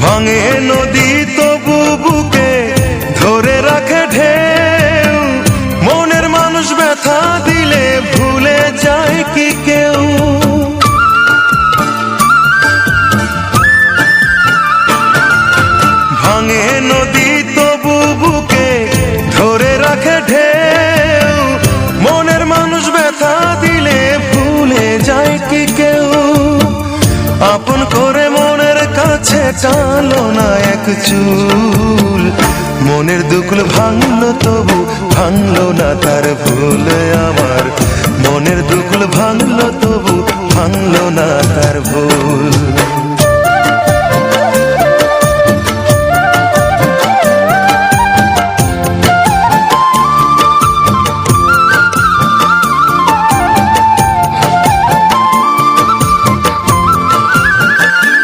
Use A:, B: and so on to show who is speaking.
A: ভাঙে নদী তবু বুকে ধরে রাখে ঢেউ, মনের মানুষ ব্যথা দিলে ভুলে যায় কি কেউ? ভাঙে নদী তবু বুকে ধরে রাখে ঢেউ, মনের মানুষ ব্যথা দিলে ভুলে যায় কি কেউ? আপন করে মনের কাছে টানলো না এক চুল, মনের দুকুল ভাঙলো তবু ভাঙলো না তার ভুল। আমার মনের দুকুল ভাঙলো তবু ভাঙলো না তার ভুল।